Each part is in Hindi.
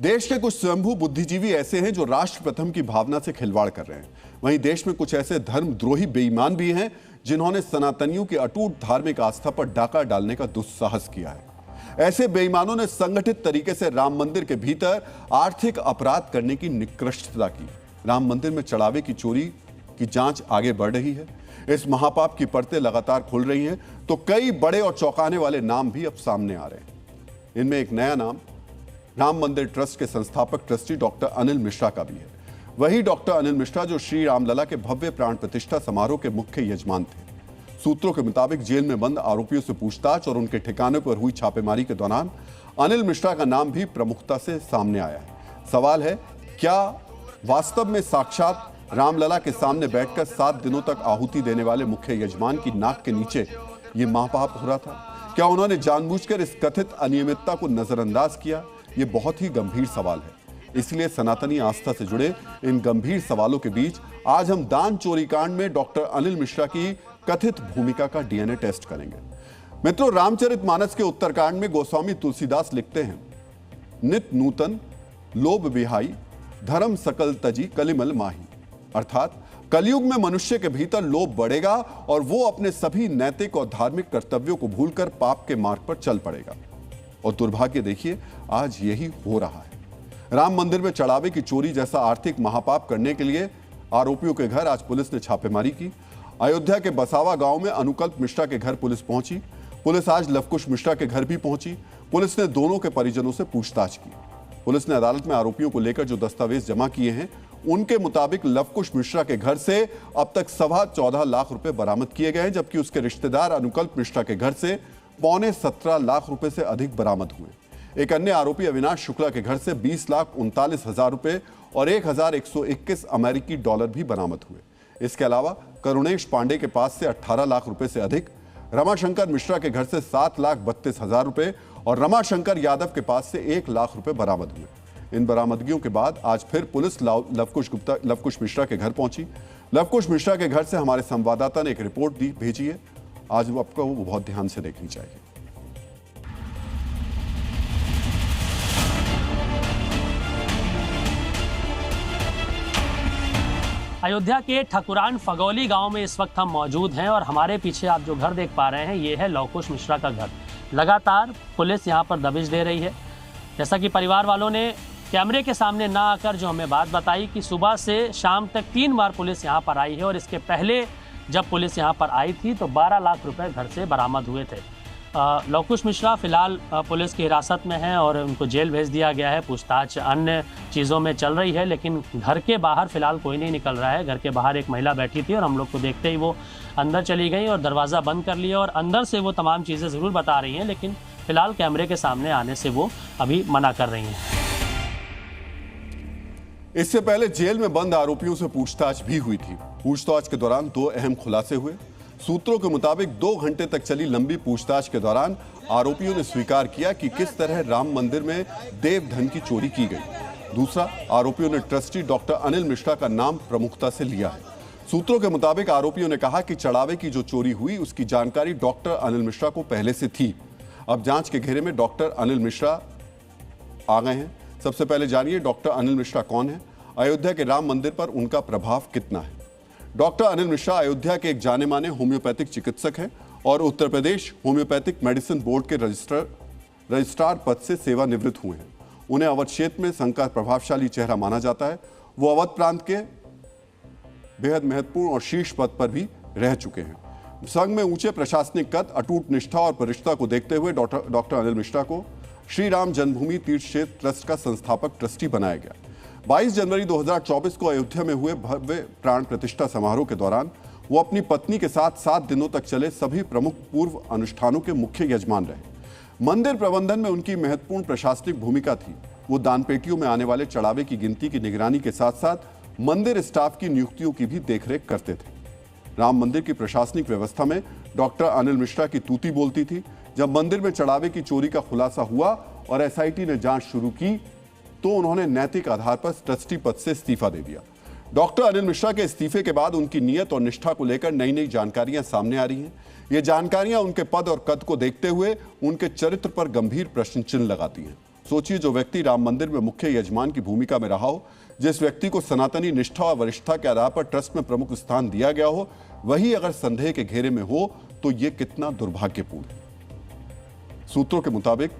देश के कुछ स्वयंभू बुद्धिजीवी ऐसे हैं जो राष्ट्र प्रथम की भावना से खिलवाड़ कर रहे हैं। वहीं देश में कुछ ऐसे धर्मद्रोही बेईमान भी हैं जिन्होंने सनातनियों की अटूट धार्मिक आस्था पर डाका डालने का दुस्साहस किया है। ऐसे बेईमानों ने संगठित तरीके से राम मंदिर के भीतर आर्थिक अपराध करने की निकृष्टता की। राम मंदिर में चढ़ावे की चोरी की जांच आगे बढ़ रही है। इस महापाप की परतें लगातार खुल रही हैं तो कई बड़े और चौंकाने वाले नाम भी अब सामने आ रहे हैं। इनमें एक नया नाम राम मंदिर ट्रस्ट के संस्थापक ट्रस्टी डॉक्टर अनिल मिश्रा का भी है। वही डॉक्टर अनिल मिश्रा जो श्री रामलला के भव्य प्राण प्रतिष्ठा समारोह के मुख्य यजमान थे। सूत्रों के मुताबिक जेल में बंद आरोपियों से पूछताछ और उनके ठिकाने पर हुई छापेमारी के दौरान अनिल मिश्रा का नाम भी प्रमुखता से सामने आया है। सवाल है, क्या वास्तव में साक्षात रामलला के सामने बैठकर 7 दिनों तक आहुति देने वाले मुख्य यजमान की नाक के नीचे ये महापाप हो रहा था? क्या उन्होंने जानबूझकर इस कथित अनियमितता को नजरअंदाज किया? ये बहुत ही गंभीर सवाल है। इसलिए सनातनी आस्था से जुड़े इन गंभीर सवालों के बीच आज हम दान चोरी कांड में डॉक्टर अनिल मिश्रा की कथित भूमिका का डीएनए टेस्ट करेंगे। मित्रों, रामचरितमानस के उत्तरकांड में गोस्वामी तुलसीदास लिखते हैं, नित नूतन लोभ विहाई धर्म सकल तजी कलिमल माही। अर्थात कलयुग में मनुष्य के भीतर लोभ बढ़ेगा और वो अपने सभी नैतिक और धार्मिक कर्तव्यों को भूलकर पाप के मार्ग पर चल पड़ेगा। और दुर्भाग्य देखिए, आज यही हो रहा है। राम मंदिर में चढ़ावे की चोरी जैसा आर्थिक महापाप करने के लिए आरोपियों के घर आज पुलिस ने छापेमारी की। अयोध्या के बसावा गांव में अनुकल्प मिश्रा के घर पुलिस पहुंची। पुलिस आज लवकुश मिश्रा के घर भी पहुंची। पुलिस ने दोनों के परिजनों से पूछताछ की। पुलिस ने अदालत में आरोपियों को लेकर जो दस्तावेज जमा किए हैं, उनके मुताबिक लवकुश मिश्रा के घर से अब तक 14.25 लाख रुपए बरामद किए गए हैं, जबकि उसके रिश्तेदार अनुकल्प मिश्रा के घर से 17.25 लाख रुपए से अधिक बरामद हुए। एक अन्य आरोपी अविनाश शुक्ला के घर से 20,39,000 रुपए और 1,121 अमेरिकी डॉलर भी बरामद हुए। इसके अलावा करुणेश पांडे के पास से 18 लाख रुपए से अधिक, रमाशंकर मिश्रा के घर से 7,32,000 रुपए और रमाशंकर यादव के पास से 1 लाख रुपए बरामद हुए। इन बरामदगियों के बाद आज फिर पुलिस लवकुश मिश्रा के घर पहुंची। लवकुश मिश्रा के घर से हमारे संवाददाता ने एक रिपोर्ट भेजी है। आज वो आपको वो बहुत ध्यान से देखनी चाहिए। अयोध्या के ठकुरान फगौली गांव में इस वक्त हम मौजूद हैं और हमारे पीछे आप जो घर देख पा रहे हैं, ये है लवकुश मिश्रा का घर। लगातार पुलिस यहां पर दबिश दे रही है। जैसा कि परिवार वालों ने कैमरे के सामने ना आकर जो हमें बात बताई कि सुबह से शाम तक 3 बार पुलिस यहां पर आई है और इसके पहले जब पुलिस यहां पर आई थी तो 12 लाख रुपए घर से बरामद हुए थे। लवकुश मिश्रा फिलहाल पुलिस की हिरासत में है और उनको जेल भेज दिया गया है। पूछताछ अन्य चीज़ों में चल रही है, लेकिन घर के बाहर फिलहाल कोई नहीं निकल रहा है। घर के बाहर एक महिला बैठी थी और हम लोग को देखते ही वो अंदर चली गई और दरवाज़ा बंद कर लिया और अंदर से वो तमाम चीज़ें ज़रूर बता रही हैं, लेकिन फिलहाल कैमरे के सामने आने से वो अभी मना कर रही हैं। इससे पहले जेल में बंद आरोपियों से पूछताछ भी हुई थी। पूछताछ के दौरान 2 अहम खुलासे हुए। सूत्रों के मुताबिक 2 घंटे तक चली लंबी पूछताछ के दौरान आरोपियों ने स्वीकार किया कि किस तरह राम मंदिर में देव धन की चोरी की गई। दूसरा, आरोपियों ने ट्रस्टी डॉक्टर अनिल मिश्रा का नाम प्रमुखता से लिया है। सूत्रों के मुताबिक आरोपियों ने कहा कि चढ़ावे की जो चोरी हुई उसकी जानकारी डॉक्टर अनिल मिश्रा को पहले से थी। अब जांच के घेरे में डॉक्टर अनिल मिश्रा आ गए हैं। सबसे पहले जानिए डॉक्टर अनिल मिश्रा कौन है, अयोध्या के राम मंदिर पर उनका प्रभाव कितना है। डॉक्टर अनिल मिश्रा अयोध्या के एक जाने माने होम्योपैथिक चिकित्सक हैं और Uttar Pradesh homeopathic medicine board के रजिस्ट्रार पद से सेवानिवृत्त हुए हैं। उन्हें अवध क्षेत्र में संघ का प्रभावशाली चेहरा माना जाता है। वो अवध प्रांत के बेहद महत्वपूर्ण और शीर्ष पद पर भी रह चुके हैं। संघ में ऊंचे प्रशासनिक कद, अटूट निष्ठा और प्रतिष्ठा को देखते हुए डॉक्टर अनिल मिश्रा को श्री राम जन्मभूमि तीर्थ क्षेत्र ट्रस्ट का संस्थापक ट्रस्टी बनाया गया। 22 जनवरी 2024 को अयोध्या में हुए भव्य प्राण प्रतिष्ठा समारोह के दौरान वो अपनी पत्नी के साथ 7 दिनों तक चले सभी प्रमुख पूर्व अनुष्ठानों के मुख्य यजमान रहे। मंदिर प्रबंधन में उनकी महत्वपूर्ण प्रशासनिक भूमिका थी। वो दानपेटियों में आने वाले चढ़ावे की गिनती की निगरानी के साथ साथ मंदिर स्टाफ की नियुक्तियों की भी देखरेख करते थे। राम मंदिर की प्रशासनिक व्यवस्था में डॉक्टर अनिल मिश्रा की तूती बोलती थी। जब मंदिर में चढ़ावे की चोरी का खुलासा हुआ और एसआईटी ने जांच शुरू की तो उन्होंने नैतिक आधार पर ट्रस्टी पद से इस्तीफा दे दिया। डॉक्टर अनिल मिश्रा के इस्तीफे के बाद उनकी नीयत और निष्ठा को लेकर नई नई जानकारियां सामने आ रही हैं। ये जानकारियां उनके पद और कद को देखते हुए उनके चरित्र पर गंभीर प्रश्न चिन्ह लगाती हैं। सोचिए, जो व्यक्ति राम मंदिर में मुख्य यजमान की भूमिका में रहा हो, जिस व्यक्ति को सनातनी निष्ठा और वरिष्ठता के आधार पर ट्रस्ट में प्रमुख स्थान दिया गया हो, वही अगर संदेह के घेरे में हो तो यह कितना दुर्भाग्यपूर्ण है। सूत्रों के मुताबिक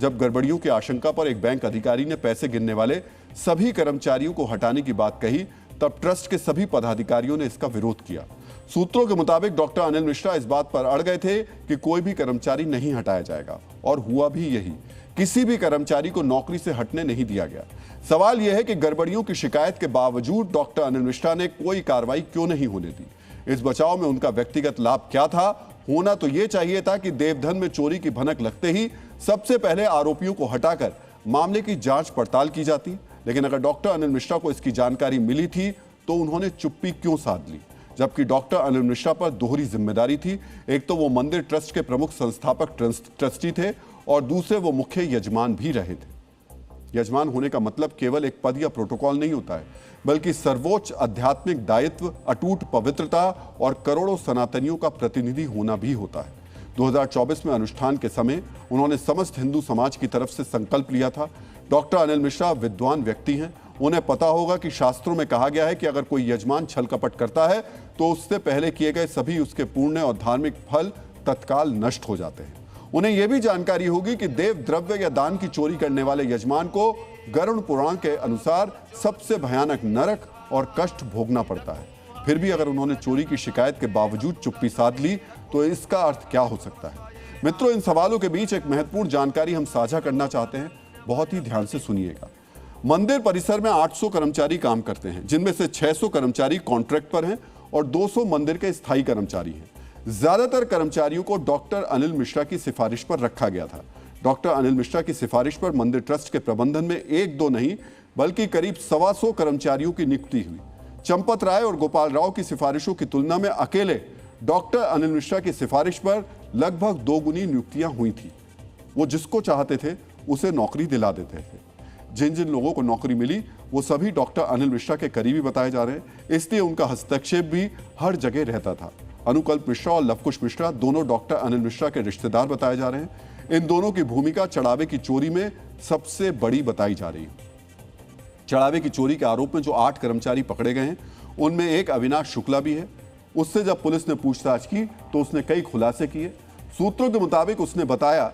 जब गड़बड़ियों की आशंका पर एक बैंक अधिकारी ने पैसे गिनने वाले सभी कर्मचारियों को हटाने की बात कही, तब ट्रस्ट के सभी पदाधिकारियों ने इसका विरोध किया। सूत्रों के मुताबिक डॉक्टर अनिल मिश्रा इस बात पर अड़ गए थे कि कोई भी कर्मचारी नहीं हटाया जाएगा, और हुआ भी यही। किसी भी कर्मचारी को नौकरी से हटने नहीं दिया गया। सवाल यह है कि गड़बड़ियों की शिकायत के बावजूद डॉक्टर अनिल मिश्रा ने कोई कार्रवाई क्यों नहीं होने दी। इस बचाव में उनका व्यक्तिगत लाभ क्या था? होना तो यह चाहिए था कि देवधन में चोरी की भनक लगते ही सबसे पहले आरोपियों को हटाकर मामले की जांच पड़ताल की जाती। लेकिन अगर डॉक्टर अनिल मिश्रा को इसकी जानकारी मिली थी तो उन्होंने चुप्पी क्यों साध ली, जबकि डॉक्टर अनिल मिश्रा पर दोहरी जिम्मेदारी थी। एक तो वो मंदिर ट्रस्ट के प्रमुख संस्थापक ट्रस्टी थे और दूसरे वो मुख्य यजमान भी रहे थे। यजमान होने का मतलब केवल एक पद या प्रोटोकॉल नहीं होता है, बल्कि सर्वोच्च आध्यात्मिक दायित्व, अटूट पवित्रता और करोड़ों सनातनियों का प्रतिनिधि होना भी होता है। 2024 में अनुष्ठान के समय उन्होंने समस्त हिंदू समाज की तरफ से संकल्प लिया था। डॉक्टर अनिल मिश्रा विद्वान व्यक्ति हैं, उन्हें पता होगा कि शास्त्रों में कहा गया है कि अगर कोई यजमान छल कपट करता है तो उससे पहले किए गए सभी उसके पुण्य और धार्मिक फल तत्काल नष्ट हो जाते हैं। उन्हें यह भी जानकारी होगी कि देव द्रव्य या दान की चोरी करने वाले यजमान को गरुड़ पुराण के अनुसार सबसे भयानक नरक और कष्ट भोगना पड़ता है। फिर भी अगर उन्होंने चोरी की शिकायत के बावजूद चुप्पी साध ली तो इसका अर्थ क्या हो सकता है? मित्रों, इन सवालों के बीच एक महत्वपूर्ण जानकारी हम साझा करना चाहते हैं, बहुत ही ध्यान से सुनिएगा। मंदिर परिसर में 800 कर्मचारी काम करते हैं, जिनमें से 600 कर्मचारी कॉन्ट्रैक्ट पर हैं और 200 मंदिर के स्थायी कर्मचारी हैं। ज्यादातर कर्मचारियों को डॉक्टर अनिल मिश्रा की सिफारिश पर रखा गया था। डॉक्टर अनिल मिश्रा की सिफारिश पर मंदिर ट्रस्ट के प्रबंधन में 1-2 नहीं बल्कि करीब 125 कर्मचारियों की नियुक्ति हुई। चंपत राय और गोपाल राव की सिफारिशों की तुलना में अकेले डॉक्टर अनिल मिश्रा की सिफारिश पर लगभग 2 गुनी नियुक्तियां हुई थी। वो जिसको चाहते थे उसे नौकरी दिला देते थे। जिन जिन लोगों को नौकरी मिली वो सभी डॉक्टर अनिल मिश्रा के करीबी बताए जा रहे हैं, इसलिए उनका हस्तक्षेप भी हर जगह रहता था। अनुकल्प मिश्रा और लवकुश मिश्रा दोनों डॉक्टर अनिल मिश्रा के रिश्तेदार बताए जा रहे हैं। इन दोनों की भूमिका चढ़ावे की चोरी में सबसे बड़ी बताई जा रही है। चढ़ावे की चोरी के आरोप में जो 8 कर्मचारी पकड़े गए हैं, उनमें एक अविनाश शुक्ला भी है। उससे जब पुलिस ने पूछताछ की तो उसने कई खुलासे किए। सूत्रों के मुताबिक उसने बताया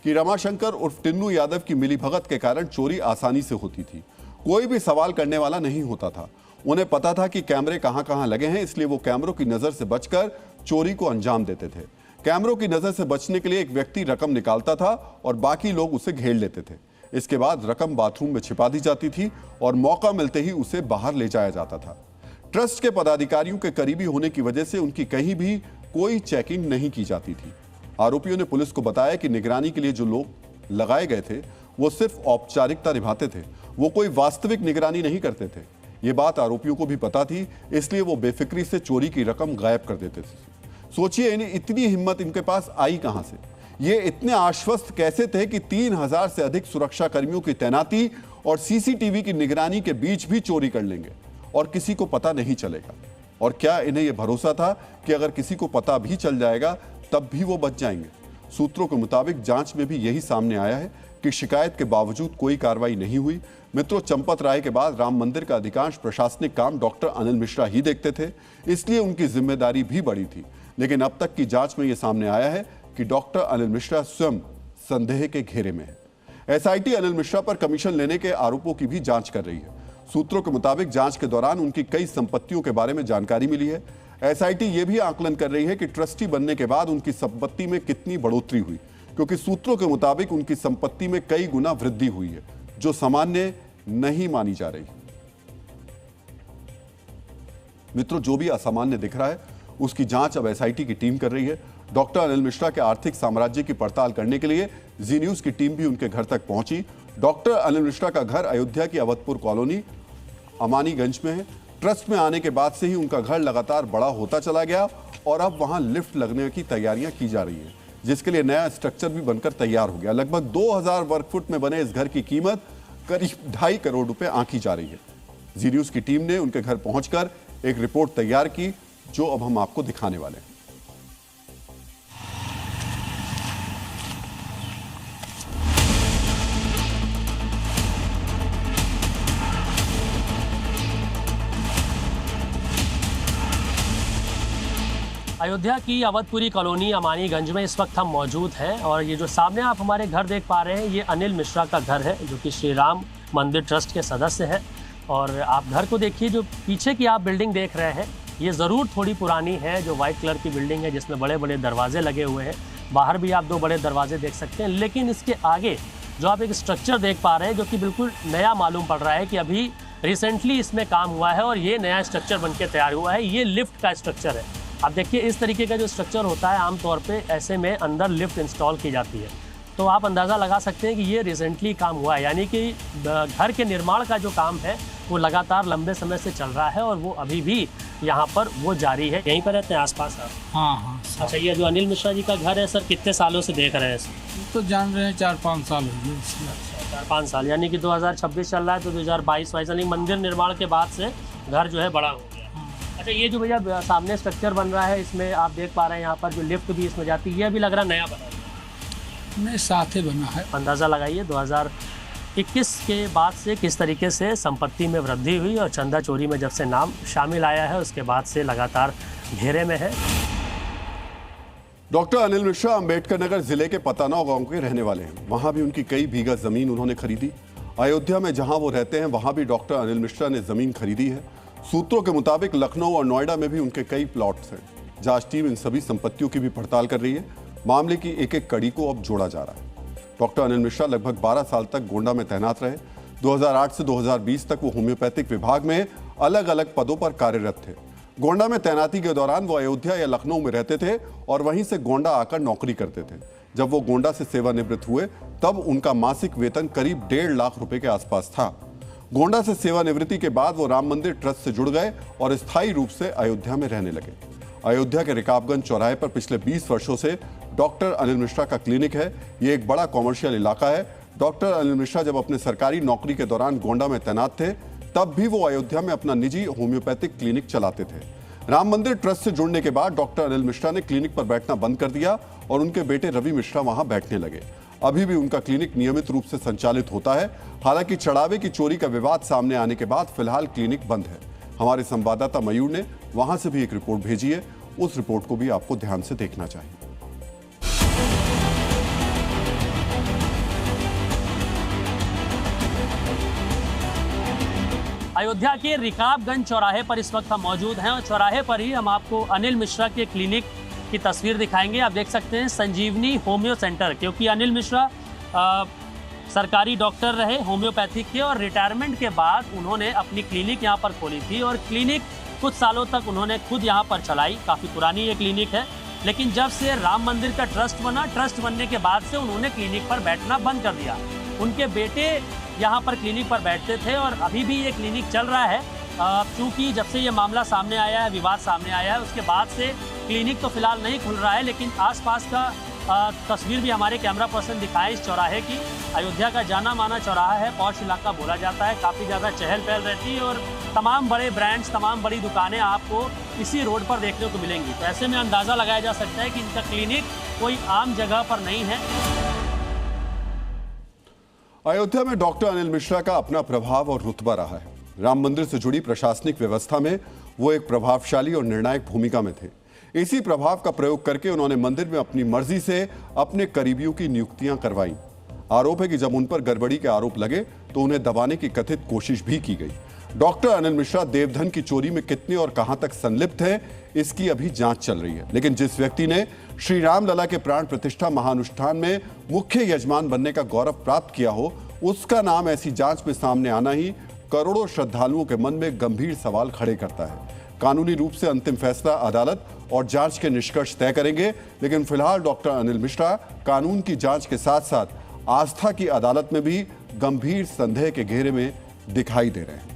कि रमाशंकर उर्फ टिन्नू यादव की मिलीभगत के कारण चोरी आसानी से होती थी। कोई भी सवाल करने वाला नहीं होता था। उन्हें पता था कि कैमरे कहां कहां लगे हैं, इसलिए वो कैमरों की नजर से बचकर चोरी को अंजाम देते थे। कैमरों की नजर से बचने के लिए एक व्यक्ति रकम निकालता था और बाकी लोग उसे घेर लेते थे। इसके बाद रकम बाथरूम में छिपा दी जाती थी और मौका मिलते ही उसे बाहर ले जाया जाता था। ट्रस्ट के पदाधिकारियों के करीबी होने की वजह से उनकी कहीं भी कोई चेकिंग नहीं की जाती थी। आरोपियों ने पुलिस को बताया कि निगरानी के लिए जो लोग लगाए गए थे वो सिर्फ औपचारिकता निभाते थे, वो कोई वास्तविक निगरानी नहीं करते थे। ये बात आरोपियों को भी पता थी, इसलिए वो बेफिक्री से चोरी की रकम गायब कर देते थे। सोचिए, इन्हें इतनी हिम्मत इनके पास आई कहां से? ये इतने आश्वस्त कैसे थे कि 3000 से अधिक सुरक्षा कर्मियों की तैनाती और सीसीटीवी की निगरानी के बीच भी चोरी कर लेंगे और किसी को पता नहीं चलेगा? और क्या इन्हें यह भरोसा था कि अगर किसी को पता भी चल जाएगा तब भी वो बच जाएंगे? सूत्रों के मुताबिक जांच में भी यही सामने आया है कि शिकायत के बावजूद कोई कार्रवाई नहीं हुई। मित्रों, चंपत राय के बाद राम मंदिर का अधिकांश प्रशासनिक काम डॉक्टर अनिल मिश्रा ही देखते थे, इसलिए उनकी जिम्मेदारी भी बड़ी थी। लेकिन अब तक की जांच में यह सामने आया है कि डॉक्टर अनिल मिश्रा स्वयं संदेह के घेरे में है। एसआईटी अनिल मिश्रा पर कमीशन लेने के आरोपों की भी जांच कर रही है। सूत्रों के मुताबिक जांच के दौरान उनकी कई संपत्तियों के बारे में जानकारी मिली है। एसआईटी यह भी आकलन कर रही है कि ट्रस्टी बनने के बाद उनकी संपत्ति में कितनी बढ़ोतरी हुई, क्योंकि सूत्रों के मुताबिक उनकी संपत्ति में कई गुना वृद्धि हुई है, जो सामान्य नहीं मानी जा रही। मित्रों, जो भी असामान्य दिख रहा है उसकी जांच अब एसआईटी की टीम कर रही है। डॉक्टर अनिल मिश्रा के आर्थिक साम्राज्य की पड़ताल करने के लिए जी न्यूज की टीम भी उनके घर तक पहुंची। डॉक्टर अनिल मिश्रा का घर अयोध्या की अवधपुर कॉलोनी अमानीगंज में है। ट्रस्ट में आने के बाद से ही उनका घर लगातार बड़ा होता चला गया और अब वहां लिफ्ट लगने की तैयारियां की जा रही है, जिसके लिए नया स्ट्रक्चर भी बनकर तैयार हो गया। लगभग 2000 वर्ग फुट में बने इस घर की कीमत करीब 2.5 करोड़ रुपए आंकी जा रही है। जी न्यूज की टीम ने उनके घर पहुंचकर एक रिपोर्ट तैयार की, जो अब हम आपको दिखाने वाले हैं। अयोध्या की अवधपुरी कॉलोनी अमानीगंज में इस वक्त हम मौजूद हैं और ये जो सामने आप हमारे घर देख पा रहे हैं ये अनिल मिश्रा का घर है, जो कि श्री राम मंदिर ट्रस्ट के सदस्य हैं। और आप घर को देखिए, जो पीछे की आप बिल्डिंग देख रहे हैं ये ज़रूर थोड़ी पुरानी है, जो वाइट कलर की बिल्डिंग है जिसमें बड़े बड़े दरवाजे लगे हुए हैं। बाहर भी आप 2 बड़े दरवाजे देख सकते हैं, लेकिन इसके आगे जो आप एक स्ट्रक्चर देख पा रहे हैं जो कि बिल्कुल नया मालूम पड़ रहा है कि अभी रिसेंटली इसमें काम हुआ है और ये नया स्ट्रक्चर बनके तैयार हुआ है। ये लिफ्ट का स्ट्रक्चर है। आप देखिए इस तरीके का जो स्ट्रक्चर होता है आमतौर पे ऐसे में अंदर लिफ्ट इंस्टॉल की जाती है, तो आप अंदाज़ा लगा सकते हैं कि ये रिसेंटली काम हुआ है, यानी कि घर के निर्माण का जो काम है वो लगातार लंबे समय से चल रहा है और वो अभी भी यहाँ पर वो जारी है। यहीं पर रहते हैं आसपास आप? हाँ। अच्छा, ये जो अनिल मिश्रा जी का घर है सर, कितने सालों से देख रहे हैं सर? तो जान रहे हैं 4-5 साल हो गए इसलिए। 4-5 साल, यानी कि 2026 चल रहा है तो 2022 यानी मंदिर निर्माण के बाद से घर जो है बड़ा हो गया। अच्छा, ये जो भैया सामने स्ट्रक्चर बन रहा है इसमें आप देख पा रहे हैं यहाँ पर जो लिफ्ट भी इसमें जाती है, ये भी लग रहा नया बना है। नहीं, साथ ही बना है। अंदाज़ा लगाइए 2021 के बाद से किस तरीके से संपत्ति में वृद्धि हुई और चंदा चोरी में जब से नाम शामिल आया है उसके बाद से लगातार घेरे में है। डॉक्टर अनिल मिश्रा अंबेडकर नगर जिले के पतानाव गांव के रहने वाले हैं। वहां भी उनकी कई बीघा जमीन उन्होंने खरीदी। अयोध्या में जहां वो रहते हैं वहां भी डॉक्टर अनिल मिश्रा ने जमीन खरीदी है। सूत्रों के मुताबिक लखनऊ और नोएडा में भी उनके कई प्लॉट्स हैं। जांच टीम इन सभी संपत्तियों की भी पड़ताल कर रही है। मामले की एक एक कड़ी को अब जोड़ा जा रहा है। डॉक्टर अनिल मिश्रा लगभग 12 साल तक गोंडा में तैनात रहे। 2008 से 2020 तक वो होम्योपैथिक विभाग में अलग अलग पदों पर कार्यरत थे। गोंडा में तैनाती के दौरान वो अयोध्या या लखनऊ में रहते थे और वहीं से गोंडा आकर नौकरी करते थे। जब वो गोंडा से सेवानिवृत्त हुए तब उनका मासिक वेतन करीब 1.5 लाख रुपए के आसपास था। गोंडा से सेवानिवृत्ति के बाद वो राम मंदिर ट्रस्ट से जुड़ गए और स्थायी रूप से अयोध्या में रहने लगे। अयोध्या के रिकाबगंज चौराहे पर पिछले 20 वर्षों से डॉक्टर अनिल मिश्रा का क्लिनिक है। ये एक बड़ा कॉमर्शियल इलाका है। डॉक्टर अनिल मिश्रा जब अपने सरकारी नौकरी के दौरान गोंडा में तैनात थे तब भी वो अयोध्या में अपना निजी होम्योपैथिक क्लिनिक चलाते थे। राम मंदिर ट्रस्ट से जुड़ने के बाद डॉक्टर अनिल मिश्रा ने क्लिनिक पर बैठना बंद कर दिया और उनके बेटे रवि मिश्रा वहां बैठने लगे। अभी भी उनका क्लिनिक नियमित रूप से संचालित होता है। हालांकि चढ़ावे की चोरी का विवाद सामने आने के बाद फिलहाल क्लिनिक बंद है। हमारे संवाददाता मयूर ने वहां से भी एक रिपोर्ट भेजी है। उस रिपोर्ट को भी आपको ध्यान से देखना चाहिए। अयोध्या के रिकाबगंज चौराहे पर इस वक्त हम मौजूद हैं और चौराहे पर ही हम आपको अनिल मिश्रा के क्लिनिक की तस्वीर दिखाएंगे। आप देख सकते हैं संजीवनी होम्यो सेंटर, क्योंकि अनिल मिश्रा सरकारी डॉक्टर रहे होम्योपैथिक के और रिटायरमेंट के बाद उन्होंने अपनी क्लिनिक यहाँ पर खोली थी और क्लिनिक कुछ सालों तक उन्होंने खुद यहाँ पर चलाई। काफ़ी पुरानी ये क्लिनिक है, लेकिन जब से राम मंदिर का ट्रस्ट बना, ट्रस्ट बनने के बाद से उन्होंने क्लिनिक पर बैठना बंद कर दिया। उनके बेटे यहाँ पर क्लिनिक पर बैठते थे और अभी भी ये क्लिनिक चल रहा है। चूँकि जब से ये मामला सामने आया है, विवाद सामने आया है, उसके बाद से क्लिनिक तो फिलहाल नहीं खुल रहा है, लेकिन आसपास का तस्वीर भी हमारे कैमरा पर्सन दिखाए इस चौराहे की। अयोध्या का जाना माना चौराहा है, पॉश इलाका बोला जाता है, काफ़ी ज़्यादा चहल पहल रहती है और तमाम बड़े ब्रांड्स, तमाम बड़ी दुकानें आपको इसी रोड पर देखने को मिलेंगी। तो ऐसे में अंदाज़ा लगाया जा सकता है कि इनका क्लिनिक कोई आम जगह पर नहीं है। अयोध्या में डॉक्टर अनिल मिश्रा का अपना प्रभाव और रुतबा रहा है। राम मंदिर से जुड़ी प्रशासनिक व्यवस्था में वो एक प्रभावशाली और निर्णायक भूमिका में थे। इसी प्रभाव का प्रयोग करके उन्होंने मंदिर में अपनी मर्जी से अपने करीबियों की नियुक्तियां करवाईं। आरोप है कि जब उन पर गड़बड़ी के आरोप लगे तो उन्हें दबाने की कथित कोशिश भी की गई। डॉक्टर अनिल मिश्रा देवधन की चोरी में कितने और कहां तक संलिप्त हैं, इसकी अभी जांच चल रही है। लेकिन जिस व्यक्ति ने श्री राम लला के प्राण प्रतिष्ठा महानुष्ठान में मुख्य यजमान बनने का गौरव प्राप्त किया हो, उसका नाम ऐसी जांच में सामने आना ही करोड़ों श्रद्धालुओं के मन में गंभीर सवाल खड़े करता है। कानूनी रूप से अंतिम फैसला अदालत और जांच के निष्कर्ष तय करेंगे, लेकिन फिलहाल डॉक्टर अनिल मिश्रा कानून की जांच के साथ साथ आस्था की अदालत में भी गंभीर संदेह के घेरे में दिखाई दे रहे हैं।